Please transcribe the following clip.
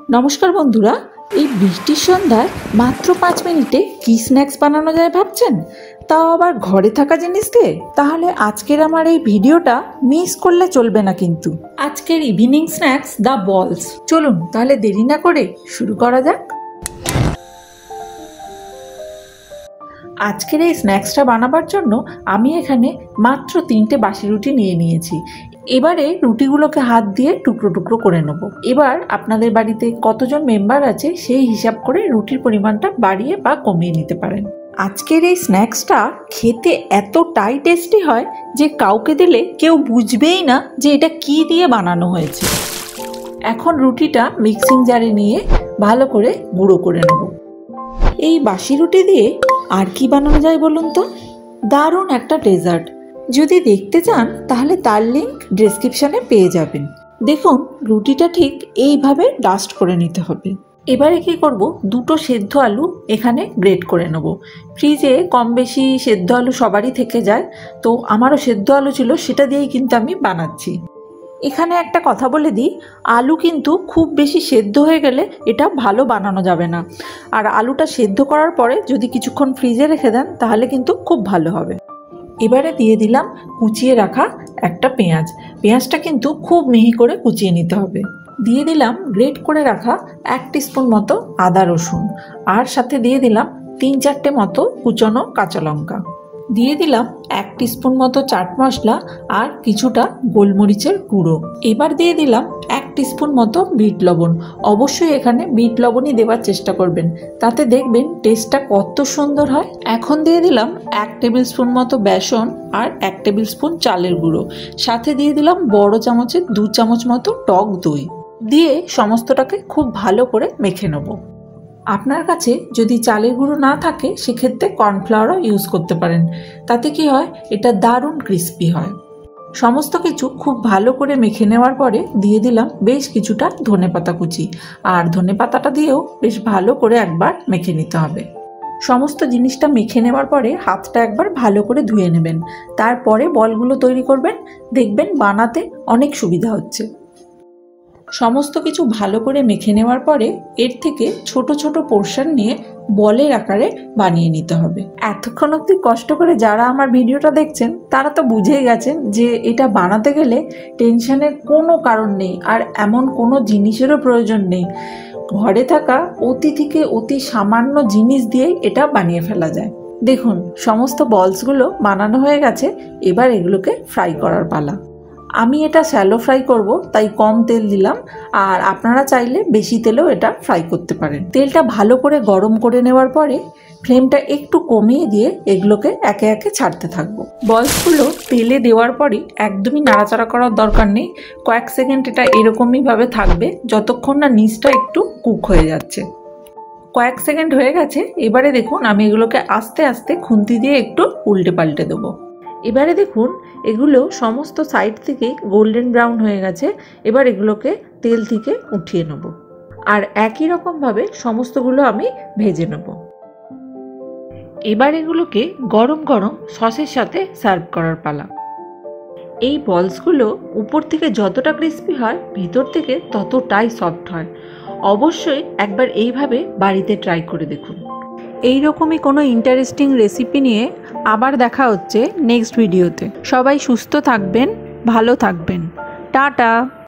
নমস্কার বন্ধুরা, এই বৃষ্টির সন্ধ্যায় মাত্র 5 মিনিটে কি স্ন্যাক্স বানানো যায় ভাবছেন? তাও আবার ঘরে থাকা জিনিস দিয়ে। তাহলে আজকের আমার এই ভিডিওটা মিস করলে চলবে না কিন্তু। আজকের ইভিনিং স্ন্যাক্স দ্য বলস। চলুন তাহলে দেরি না করে শুরু করা যাক। আজকের এই স্ন্যাক্সটা বানাবার জন্য আমি এখানে মাত্র 3টে বাসি রুটি নিয়ে নিয়েছি। এবারে রুটিগুলোকে হাত দিয়ে টুকরো টুকরো করে নেব। এবার আপনাদের বাড়িতে কতজন মেম্বার আছে সেই হিসাব করে রুটির পরিমাণটা বাড়িয়ে বা কমিয়ে নিতে পারেন। আজকের এই স্ন্যাক্সটা খেতে এতটাই টেস্টি হয় যে কাউকে দিলে কেউ বুঝবেই না যে এটা কি দিয়ে বানানো হয়েছে। এখন রুটিটা মিক্সিং জারে নিয়ে ভালো করে গুঁড়ো করে নেব। এই বাসি রুটি দিয়ে আর কি বানানো যায় বলুন তো? দারুণ একটা ডেজার্ট। যদি দেখতে চান তাহলে তার লিঙ্ক ডেসক্রিপশানে পেয়ে যাবেন। দেখুন রুটিটা ঠিক এইভাবে ডাস্ট করে নিতে হবে। এবারে কি করব, 2টো সেদ্ধ আলু এখানে গ্রেট করে নেব। ফ্রিজে কম বেশি সেদ্ধ আলু সবারই থেকে যায়, তো আমারও সেদ্ধ আলু ছিল, সেটা দিয়েই কিন্তু আমি বানাচ্ছি। এখানে একটা কথা বলে দিই, আলু কিন্তু খুব বেশি সেদ্ধ হয়ে গেলে এটা ভালো বানানো যাবে না। আর আলুটা সেদ্ধ করার পরে যদি কিছুক্ষণ ফ্রিজে রেখে দেন তাহলে কিন্তু খুব ভালো হবে। এবারে দিয়ে দিলাম কুচিয়ে রাখা একটা পেঁয়াজ। পেঁয়াজটা কিন্তু খুব মিহি করে কুচিয়ে নিতে হবে। দিয়ে দিলাম গ্রেট করে রাখা 1 টিস্পুন মতো আদা রসুন, আর সাথে দিয়ে দিলাম 3-4টে মতো কুচনো কাঁচা লঙ্কা। দিয়ে দিলাম 1 টিস্পুন মতো চাট মশলা আর কিছুটা গোলমরিচের গুঁড়ো। এবার দিয়ে দিলাম 1 টিস্পুন মতো বিট লবণ। অবশ্যই এখানে বিট লবণই দেওয়ার চেষ্টা করবেন, তাতে দেখবেন টেস্টটা কত সুন্দর হয়। এখন দিয়ে দিলাম 1 টেবিল স্পুন মতো বেসন আর 1 টেবিল স্পুন চালের গুঁড়ো। সাথে দিয়ে দিলাম বড় চামচের 2 চামচ মতো টক দই। দিয়ে সমস্তটাকে খুব ভালো করে মেখে নেব। আপনার কাছে যদি চালের গুঁড়ো না থাকে সেক্ষেত্রে কর্নফ্লাওয়ারও ইউজ করতে পারেন। তাতে কি হয়, এটা দারুণ ক্রিস্পি হয়। সমস্ত কিছু খুব ভালো করে মেখে নেওয়ার পরে দিয়ে দিলাম বেশ কিছুটা ধনেপাতা কুচি, আর ধনেপাতাটা দিয়েও বেশ ভালো করে একবার মেখে নিতে হবে। সমস্ত জিনিসটা মেখে নেওয়ার পরে হাতটা একবার ভালো করে ধুয়ে নেবেন। তারপরে বলগুলো তৈরি করবেন, দেখবেন বানাতে অনেক সুবিধা হচ্ছে। সমস্ত কিছু ভালো করে মেখে নেওয়ার পরে এর থেকে ছোট ছোট পোর্শন নিয়ে বলের আকারে বানিয়ে নিতে হবে। এতক্ষণ অবধি কষ্ট করে যারা আমার ভিডিওটা দেখছেন তারা তো বুঝেই গেছেন যে এটা বানাতে গেলে টেনশনের কোনো কারণ নেই, আর এমন কোনো জিনিসেরও প্রয়োজন নেই। ঘরে থাকা অতি থেকে অতি সামান্য জিনিস দিয়েই এটা বানিয়ে ফেলা যায়। দেখুন সমস্ত বলসগুলো বানানো হয়ে গেছে। এবার এগুলোকে ফ্রাই করার পালা। আমি এটা শ্যালো ফ্রাই করব, তাই কম তেল দিলাম, আর আপনারা চাইলে বেশি তেলেও এটা ফ্রাই করতে পারেন। তেলটা ভালো করে গরম করে নেওয়ার পরে ফ্লেমটা একটু কমিয়ে দিয়ে এগুলোকে একে একে ছাড়তে থাকবো। বলসগুলো তেলে দেওয়ার পরই একদমই নাড়াচাড়া করার দরকার নেই। কয়েক সেকেন্ড এটা এরকমইভাবে থাকবে যতক্ষণ না নিচটা একটু কুক হয়ে যাচ্ছে। কয়েক সেকেন্ড হয়ে গেছে। এবারে দেখুন আমি এগুলোকে আস্তে আস্তে খুন্তি দিয়ে একটু উল্টে পাল্টে দেবো। এবারে দেখুন এগুলো সমস্ত সাইড থেকে গোল্ডেন ব্রাউন হয়ে গেছে। এবার এগুলোকে তেল থেকে উঠিয়ে নেব, আর একই রকমভাবে সমস্তগুলো আমি ভেজে নেব। এবার এগুলোকে গরম গরম সসের সাথে সার্ভ করার পালা। এই বলসগুলো উপর থেকে যতটা ক্রিস্পি হয় ভিতর থেকে ততটাই সফট হয়। অবশ্যই একবার এইভাবে বাড়িতে ট্রাই করে দেখুন। এই রকমই কোনো ইন্টারেস্টিং রেসিপি নিয়ে আবার দেখা হচ্ছে নেক্সট ভিডিওতে। সবাই সুস্থ থাকবেন, ভালো থাকবেন। টাটা।